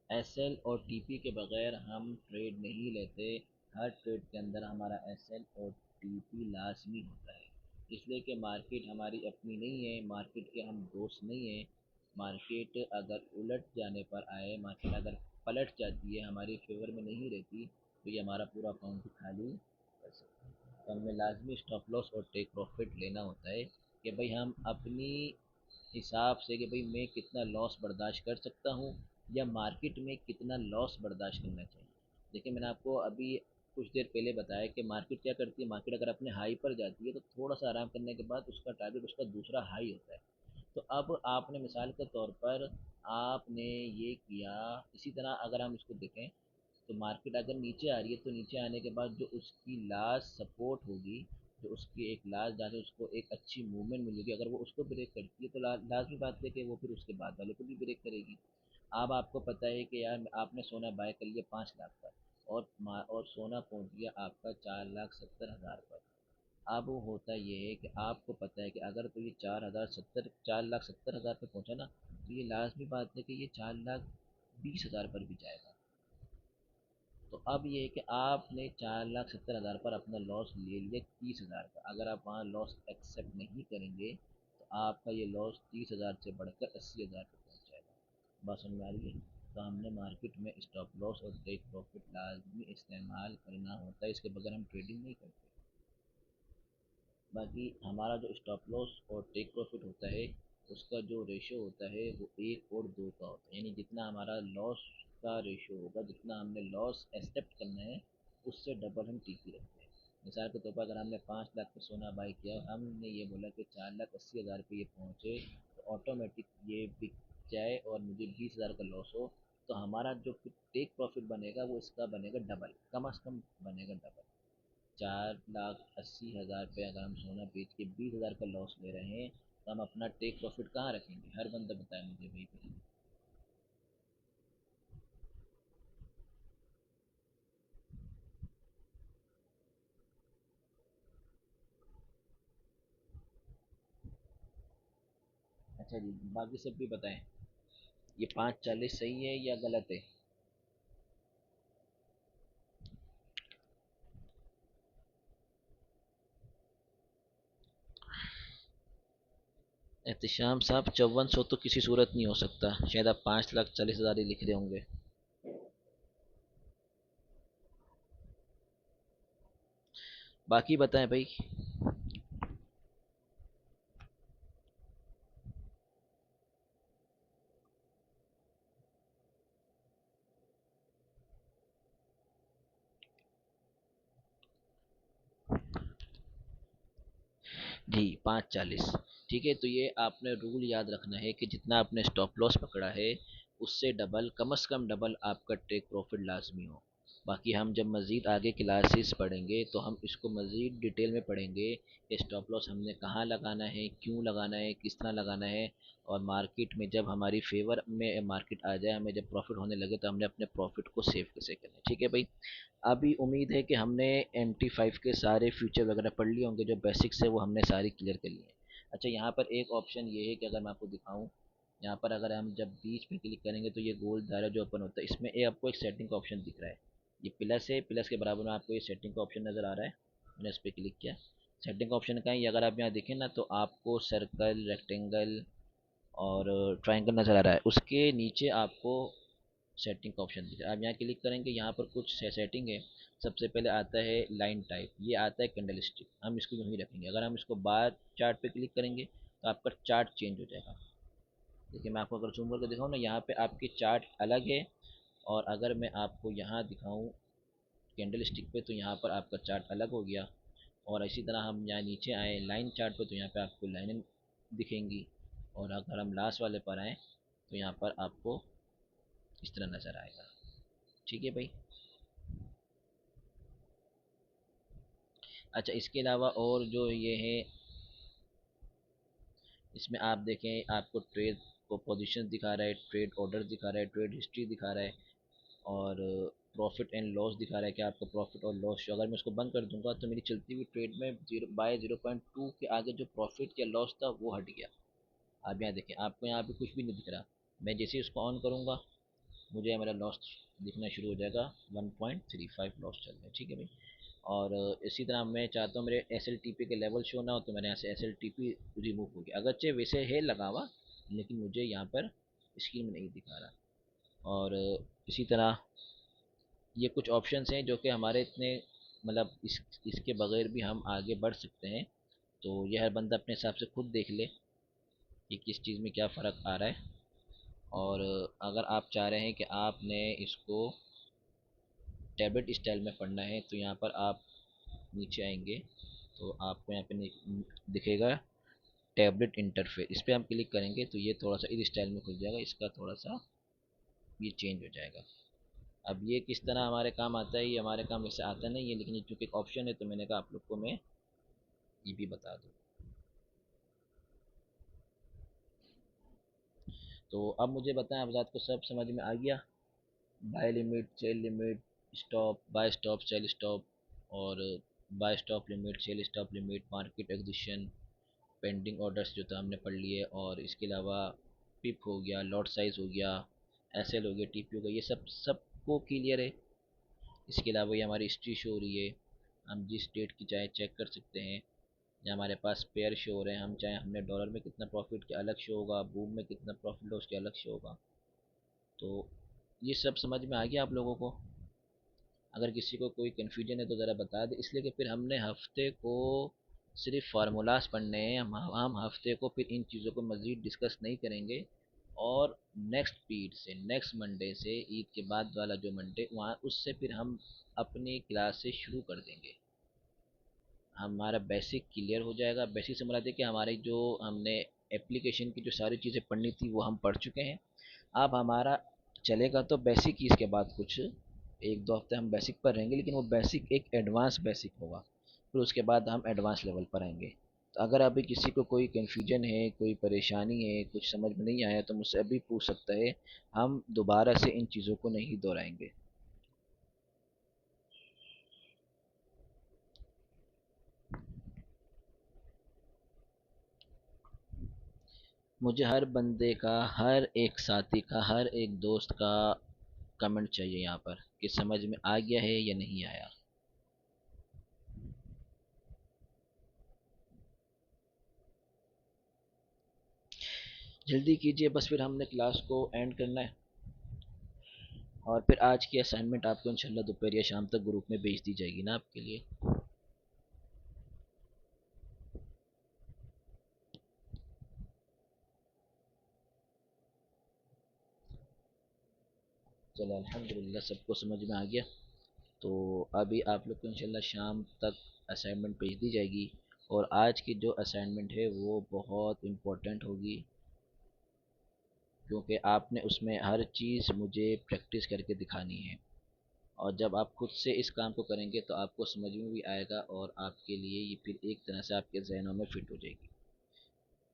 एस एल और टी पी के बगैर हम ट्रेड नहीं लेते। हर ट्रेड के अंदर हमारा एस एल और टी पी लाजमी होता है। इसलिए कि मार्केट हमारी अपनी नहीं है, मार्केट के हम दोस्त नहीं हैं। मार्केट अगर उलट जाने पर आए, मार्केट अगर पलट जाती है, हमारी फेवर में नहीं रहती, तो ये हमारा पूरा अकाउंट खाली कर सकते हैं। तो हमें लाजमी स्टॉप लॉस और टेक प्रॉफिट लेना होता है कि भाई हम अपनी हिसाब से कि भाई मैं कितना लॉस बर्दाश्त कर सकता हूँ या मार्केट में कितना लॉस बर्दाश्त करना चाहिए। देखिए, मैंने आपको अभी कुछ देर पहले बताया कि मार्केट क्या करती है। मार्केट अगर अपने हाई पर जाती है तो थोड़ा सा आराम करने के बाद उसका टारगेट उसका दूसरा हाई होता है। तो अब आपने मिसाल के तौर पर आपने ये किया, इसी तरह अगर हम इसको देखें तो मार्केट अगर नीचे आ रही है तो नीचे आने के बाद जो उसकी लास्ट सपोर्ट होगी, जो उसकी एक लास्ट जहाँ से उसको एक अच्छी मूवमेंट मिलेगी, अगर वो उसको ब्रेक करती है तो लाजमी बात है कि वो फिर उसके बाद वाले को भी ब्रेक करेगी। अब आपको पता है कि यार आपने सोना बाय कर लिया 5 लाख पर, और सोना पहुंच गया आपका 4,70,000 पर। अब होता ये है कि आपको पता है कि अगर तो ये 4,70,000 पे पहुंचा ना, तो ये लाजमी बात है कि ये 4,20,000 पर भी जाएगा। तो अब ये है कि आपने 4,70,000 पर अपना लॉस ले लिया 30,000 का। अगर आप वहाँ लॉस एक्सेप्ट नहीं करेंगे तो आपका ये लॉस 30,000 से बढ़कर 80,000 पे पहुँच जाएगा। बात समझ में आ रही है? तो हमने मार्केट में स्टॉप लॉस और टेक प्रॉफिट लाजमी इस्तेमाल करना होता है, इसके बगैर हम ट्रेडिंग नहीं करते। बाकी हमारा जो स्टॉप लॉस और टेक प्रॉफिट होता है उसका जो रेशो होता है वो 1 और 2 का होता है। यानी जितना हमारा लॉस का रेशो होगा, जितना हमने लॉस एक्सेप्ट करना है, उससे डबल हम टीपी रखते हैं। मिसाल के तौर पर अगर हमने 5 लाख पे सोना बाई किया, हमने ये बोला कि 4,80,000 पे ये पहुँचे तो ऑटोमेटिक ये बिक जाए और मुझे 20,000 का लॉस हो, तो हमारा जो टेक प्रॉफिट बनेगा वो इसका बनेगा डबल, कम अज़ कम बनेगा डबल। 4,80,000 पे अगर हम सोना बेच के 20,000 का लॉस ले रहे हैं तो हम अपना टेक प्रॉफिट कहाँ रखेंगे? हर बंदा बताए मुझे भाई पहले। अच्छा जी, बाकी सब भी बताएं, ये 5,40 सही है या गलत है? एहतशाम साहब, 5400 तो किसी सूरत नहीं हो सकता। शायद आप 5,40,000 ही लिख रहे होंगे। बाकी बताएं भाई। जी 5:40। ठीक है, तो ये आपने रूल याद रखना है कि जितना आपने स्टॉप लॉस पकड़ा है उससे डबल, कम से कम डबल आपका टेक प्रॉफिट लाजमी हो। बाकी हम जब मज़ीद आगे क्लासेस पढ़ेंगे तो हम इसको मज़ीद डिटेल में पढ़ेंगे कि स्टॉप लॉस हमने कहाँ लगाना है, क्यों लगाना है, किस तरह लगाना है। और मार्केट में जब हमारी फेवर में मार्केट आ जाए, हमें जब प्रॉफिट होने लगे, तो हमने अपने प्रॉफिट को सेव कैसे करना है। ठीक है भाई। अभी उम्मीद है कि हमने MT5 के सारे फीचर वगैरह पढ़ लिए होंगे, जो बेसिक्स है वो हमने सारी क्लियर कर ली हैं। अच्छा, यहाँ पर एक ऑप्शन ये है कि अगर मैं आपको दिखाऊं, यहाँ पर अगर हम जब बीच पे क्लिक करेंगे तो ये गोल दायरा जो ओपन होता है, इसमें आपको एक सेटिंग का ऑप्शन दिख रहा है। ये प्लस है, प्लस के बराबर में आपको ये सेटिंग का ऑप्शन नज़र आ रहा है। मैंने इस पर क्लिक किया। सेटिंग का ऑप्शन का है ये, अगर आप यहाँ देखें ना तो आपको सर्कल, रेक्टेंगल और ट्रायंगल नज़र आ रहा है। उसके नीचे आपको सेटिंग का ऑप्शन दिख रहा है। आप यहाँ क्लिक करेंगे, यहाँ पर कुछ सेटिंग है। सबसे पहले आता है लाइन टाइप, ये आता है कैंडल स्टिक, हम इसको यूँ ही रखेंगे। अगर हम इसको बार चार्ट पे क्लिक करेंगे तो आपका चार्ट चेंज हो जाएगा। देखिए, मैं आपको अगर जूम करके दिखाऊँ ना, यहाँ पे आपकी चार्ट अलग है। और अगर मैं आपको यहाँ दिखाऊँ कैंडल स्टिक पे, तो यहाँ पर आपका चार्ट अलग हो गया। और इसी तरह हम यहाँ नीचे आए लाइन चार्ट पे, तो यहाँ पे आपको लाइनें दिखेंगी। और अगर हम लास्ट वाले पर आएँ तो यहाँ पर आपको इस तरह नज़र आएगा। ठीक है भाई। अच्छा, इसके अलावा और जो ये है, इसमें आप देखें आपको ट्रेड को पोजीशन दिखा रहा है, ट्रेड ऑर्डर दिखा रहा है, ट्रेड हिस्ट्री दिखा रहा है, और प्रॉफिट एंड लॉस दिखा रहा है कि आपको प्रॉफिट और लॉस। अगर मैं उसको बंद कर दूंगा तो मेरी चलती हुई ट्रेड में 0/0.2 के आगे जो प्रॉफिट या लॉस था वो हट गया। आप यहाँ देखें, आपको यहाँ पे कुछ भी नहीं दिख रहा। मैं जैसे ही उसको ऑन करूँगा, मुझे मेरा लॉस दिखना शुरू हो जाएगा। 1.35 लॉस चल रहा है। ठीक है भाई। और इसी तरह मैं चाहता हूँ मेरे SLTP के लेवल शो ना हो, तो मैंने यहाँ से SLTP रिमूव हो गया। अगरचे वैसे है लगा हुआ, लेकिन मुझे यहाँ पर स्क्रीन में नहीं दिखा रहा। और इसी तरह ये कुछ ऑप्शंस हैं जो कि हमारे इतने, मतलब इसके बगैर भी हम आगे बढ़ सकते हैं। तो यह हर बंदा अपने हिसाब से खुद देख ले कि किस चीज़ में क्या फ़र्क आ रहा है। और अगर आप चाह रहे हैं कि आपने इसको टैबलेट स्टाइल में पढ़ना है, तो यहाँ पर आप नीचे आएंगे तो आपको यहाँ पे दिखेगा टैबलेट इंटरफेस। इस पर हम क्लिक करेंगे तो ये थोड़ा सा इस स्टाइल में खुल जाएगा, इसका थोड़ा सा ये चेंज हो जाएगा। अब ये किस तरह हमारे काम आता है, ये हमारे काम वैसे आता नहीं है, लेकिन ये चूँकि एक ऑप्शन है तो मैंने कहा आप लोग को मैं ये भी बता दूँ। तो अब मुझे बताएं, अब रात को सब समझ में आ गया? Buy limit, sell limit, stop, buy stop, sell stop, और buy stop limit, sell stop limit, market execution, pending orders जो था हमने पढ़ लिए। और इसके अलावा पिप हो गया, लॉट साइज़ हो गया, SL हो गया, TP हो गया, ये सब सबको क्लियर है। इसके अलावा ये हमारी हिस्ट्री शो हो रही है। हम जिस डेट की चाहे चेक कर सकते हैं। या हमारे पास पेयर शो हो रहे हैं, हम चाहे हमने डॉलर में कितना प्रॉफिट के अलग शो होगा, बूम में कितना प्रॉफिट हो उसके अलग शो होगा। तो ये सब समझ में आ गया आप लोगों को? अगर किसी को कोई कन्फ्यूजन है तो ज़रा बता दें, इसलिए कि फिर हमने हफ्ते को सिर्फ फार्मूलाज पढ़ने हैं। हम हफ्ते को फिर इन चीज़ों को मज़ीद डिस्कस नहीं करेंगे। और नेक्स्ट पीड से, नेक्स्ट मंडे से, ईद के बाद वाला जो मंडे, वहाँ उससे फिर हम अपनी क्लास से शुरू कर देंगे। हमारा बेसिक क्लियर हो जाएगा। बेसिक से मुराद है कि हमारी जो हमने एप्लीकेशन की जो सारी चीज़ें पढ़नी थी वो हम पढ़ चुके हैं। अब हमारा चलेगा तो बेसिक ही, इसके बाद कुछ 1-2 हफ्ते हम बेसिक पर रहेंगे, लेकिन वो बेसिक एक एडवांस बेसिक होगा। फिर उसके बाद हम एडवांस लेवल पर आएंगे। तो अगर अभी किसी को कोई कन्फ्यूजन है, कोई परेशानी है, कुछ समझ में नहीं आया, तो मुझसे अभी पूछ सकता है। हम दोबारा से इन चीज़ों को नहीं दोहराएंगे। मुझे हर बंदे का, हर एक साथी का, हर एक दोस्त का कमेंट चाहिए यहाँ पर कि समझ में आ गया है या नहीं आया। जल्दी कीजिए, बस फिर हमने क्लास को एंड करना है। और फिर आज की असाइनमेंट आपको इंशाल्लाह दोपहर या शाम तक ग्रुप में भेज दी जाएगी ना आपके लिए। चलो अल्हम्दुलिल्लाह सबको समझ में आ गया। तो अभी आप लोग को इंशाल्लाह शाम तक असाइनमेंट भेज दी जाएगी। और आज की जो असाइनमेंट है वो बहुत इम्पोर्टेंट होगी, क्योंकि आपने उसमें हर चीज़ मुझे प्रैक्टिस करके दिखानी है। और जब आप खुद से इस काम को करेंगे तो आपको समझ में भी आएगा और आपके लिए ये फिर एक तरह से आपके जहनों में फिट हो जाएगी।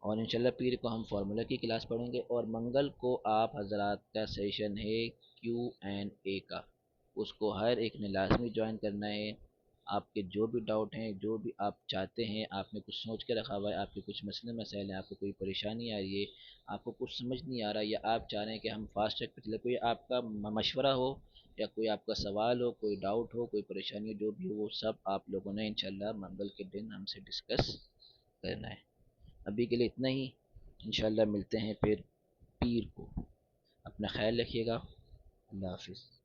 और इंशाल्लाह पीर को हम फार्मूला की क्लास पढ़ेंगे, और मंगल को आप हजरात का सेशन है Q&A का, उसको हर एक ने लाजमी ज्वाइन करना है। आपके जो भी डाउट हैं, जो भी आप चाहते हैं, आपने कुछ सोच के रखा हुआ है, आपके कुछ मसले मसाइल हैं, आपको कोई परेशानी आ रही है, आपको कुछ समझ नहीं आ रहा, या आप चाह रहे हैं कि हम फास्ट ट्रैक पर चले, कोई आपका मशवरा हो या कोई आपका सवाल हो, कोई डाउट हो, कोई परेशानी हो, जो भी हो, वो सब आप लोगों ने इंशाल्लाह मंगल के दिन हमसे डिस्कस करना है। अभी के लिए इतना ही। इंशाल्लाह मिलते हैं फिर पीर को। अपना ख्याल रखिएगा। अल्लाह हाफिज़।